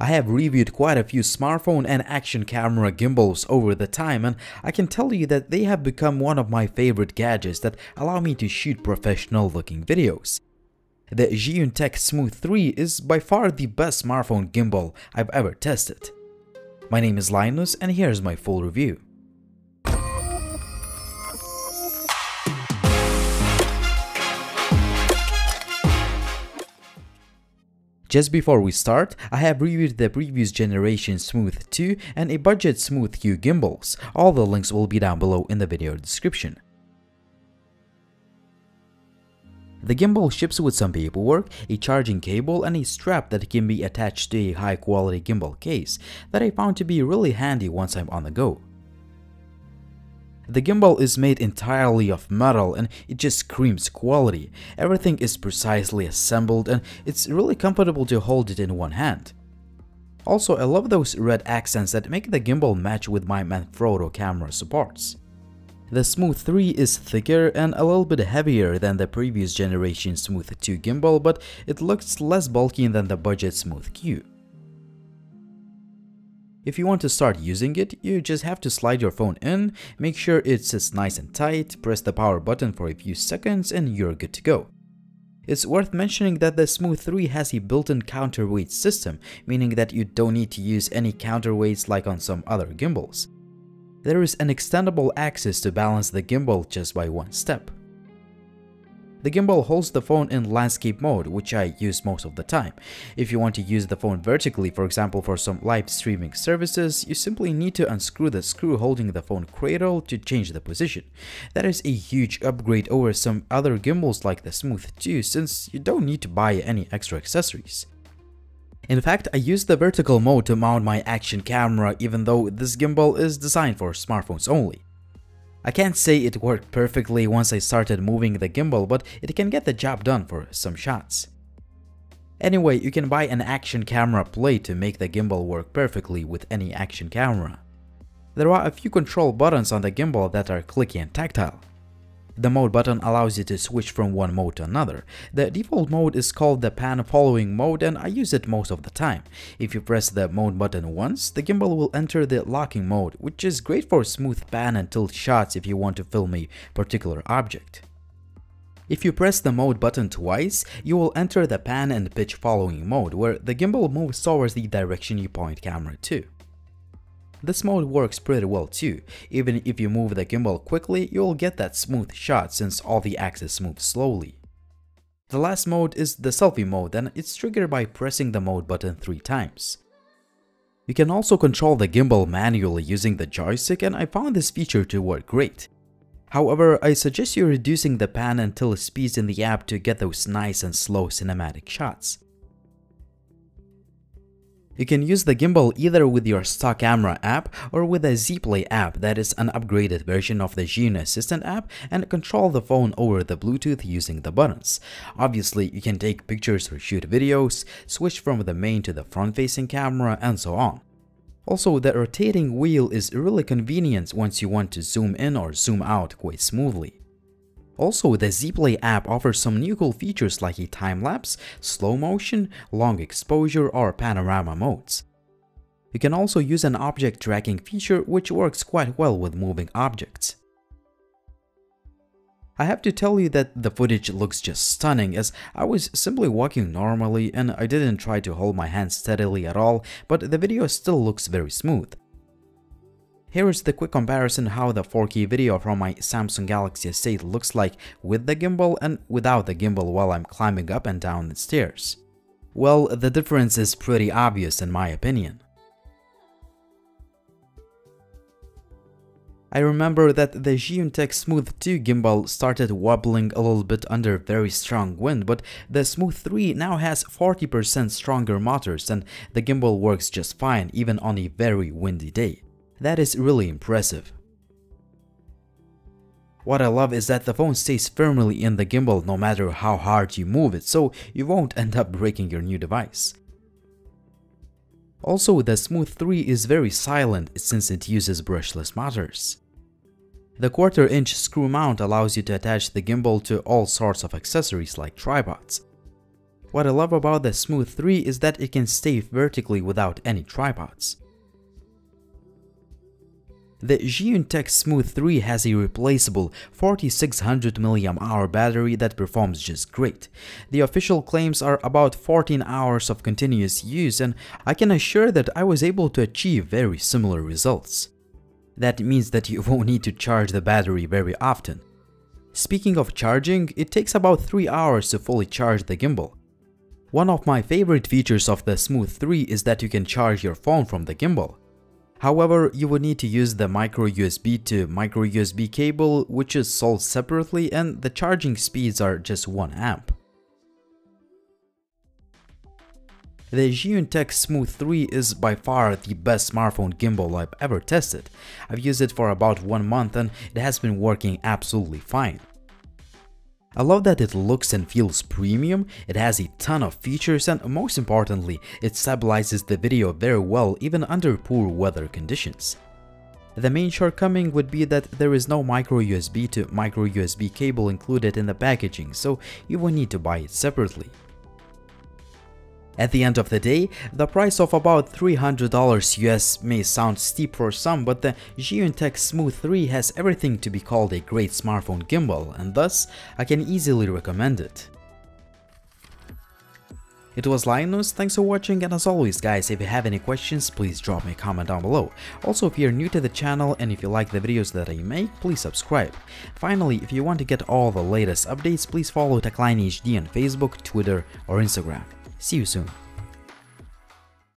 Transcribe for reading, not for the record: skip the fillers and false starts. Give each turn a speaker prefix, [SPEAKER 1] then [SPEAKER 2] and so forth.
[SPEAKER 1] I have reviewed quite a few smartphone and action camera gimbals over the time, and I can tell you that they have become one of my favorite gadgets that allow me to shoot professional looking videos. The Zhiyun Tech Smooth 3 is by far the best smartphone gimbal I've ever tested. My name is Linus and here's my full review. Just before we start, I have reviewed the previous generation Smooth 2 and a budget Smooth Q gimbals. All the links will be down below in the video description. The gimbal ships with some paperwork, a charging cable, and a strap that can be attached to a high quality gimbal case that I found to be really handy once I'm on the go. The gimbal is made entirely of metal and it just screams quality. Everything is precisely assembled and it's really comfortable to hold it in one hand. Also, I love those red accents that make the gimbal match with my Manfrotto camera supports. The Smooth 3 is thicker and a little bit heavier than the previous generation Smooth 2 gimbal, but it looks less bulky than the budget Smooth Q. If you want to start using it, you just have to slide your phone in, make sure it sits nice and tight, press the power button for a few seconds and you're good to go. It's worth mentioning that the Smooth 3 has a built-in counterweight system, meaning that you don't need to use any counterweights like on some other gimbals. There is an extendable axis to balance the gimbal just by one step. The gimbal holds the phone in landscape mode, which I use most of the time. If you want to use the phone vertically, for example for some live streaming services, you simply need to unscrew the screw holding the phone cradle to change the position. That is a huge upgrade over some other gimbals like the Smooth 2, since you don't need to buy any extra accessories. In fact, I use the vertical mode to mount my action camera, even though this gimbal is designed for smartphones only. I can't say it worked perfectly once I started moving the gimbal, but it can get the job done for some shots. Anyway, you can buy an action camera plate to make the gimbal work perfectly with any action camera. There are a few control buttons on the gimbal that are clicky and tactile. The mode button allows you to switch from one mode to another. The default mode is called the pan following mode and I use it most of the time. If you press the mode button once, the gimbal will enter the locking mode, which is great for smooth pan and tilt shots if you want to film a particular object. If you press the mode button twice, you will enter the pan and pitch following mode, where the gimbal moves towards the direction you point camera to. This mode works pretty well too. Even if you move the gimbal quickly, you'll get that smooth shot since all the axis moves slowly. The last mode is the selfie mode and it's triggered by pressing the mode button 3 times. You can also control the gimbal manually using the joystick and I found this feature to work great. However, I suggest you reducing the pan and tilt speeds in the app to get those nice and slow cinematic shots. You can use the gimbal either with your stock camera app or with a Zplay app that is an upgraded version of the Zhiyun Assistant app and control the phone over the Bluetooth using the buttons. Obviously, you can take pictures or shoot videos, switch from the main to the front-facing camera, and so on. Also, the rotating wheel is really convenient once you want to zoom in or zoom out quite smoothly. Also, the Zplay app offers some new cool features like a time-lapse, slow motion, long exposure, or panorama modes. You can also use an object tracking feature which works quite well with moving objects. I have to tell you that the footage looks just stunning, as I was simply walking normally and I didn't try to hold my hand steadily at all, but the video still looks very smooth. Here is the quick comparison how the 4K video from my Samsung Galaxy S8 looks like with the gimbal and without the gimbal while I'm climbing up and down the stairs. Well, the difference is pretty obvious in my opinion. I remember that the Zhiyun Tech Smooth 2 gimbal started wobbling a little bit under very strong wind, but the Smooth 3 now has 40% stronger motors and the gimbal works just fine even on a very windy day. That is really impressive. What I love is that the phone stays firmly in the gimbal no matter how hard you move it, so you won't end up breaking your new device. Also, the Smooth 3 is very silent since it uses brushless motors. The 1/4-inch screw mount allows you to attach the gimbal to all sorts of accessories like tripods. What I love about the Smooth 3 is that it can stay vertically without any tripods. The Zhiyun Tech Smooth 3 has a replaceable 4600 mAh battery that performs just great. The official claims are about 14 hours of continuous use, and I can assure that I was able to achieve very similar results. That means that you won't need to charge the battery very often. Speaking of charging, it takes about 3 hours to fully charge the gimbal. One of my favorite features of the Smooth 3 is that you can charge your phone from the gimbal. However, you would need to use the micro USB to micro USB cable, which is sold separately, and the charging speeds are just 1 amp. The Zhiyun Tech Smooth 3 is by far the best smartphone gimbal I've ever tested. I've used it for about 1 month and it has been working absolutely fine. I love that it looks and feels premium, it has a ton of features, and most importantly, it stabilizes the video very well even under poor weather conditions. The main shortcoming would be that there is no micro USB to micro USB cable included in the packaging, so you will need to buy it separately. At the end of the day, the price of about $300 US may sound steep for some, but the Zhiyun Tech Smooth 3 has everything to be called a great smartphone gimbal, and thus I can easily recommend it. It was Linus, thanks for watching, and as always guys, if you have any questions, please drop me a comment down below. Also, if you're new to the channel and if you like the videos that I make, please subscribe. Finally, if you want to get all the latest updates, please follow TechLineHD on Facebook, Twitter, or Instagram. See you soon.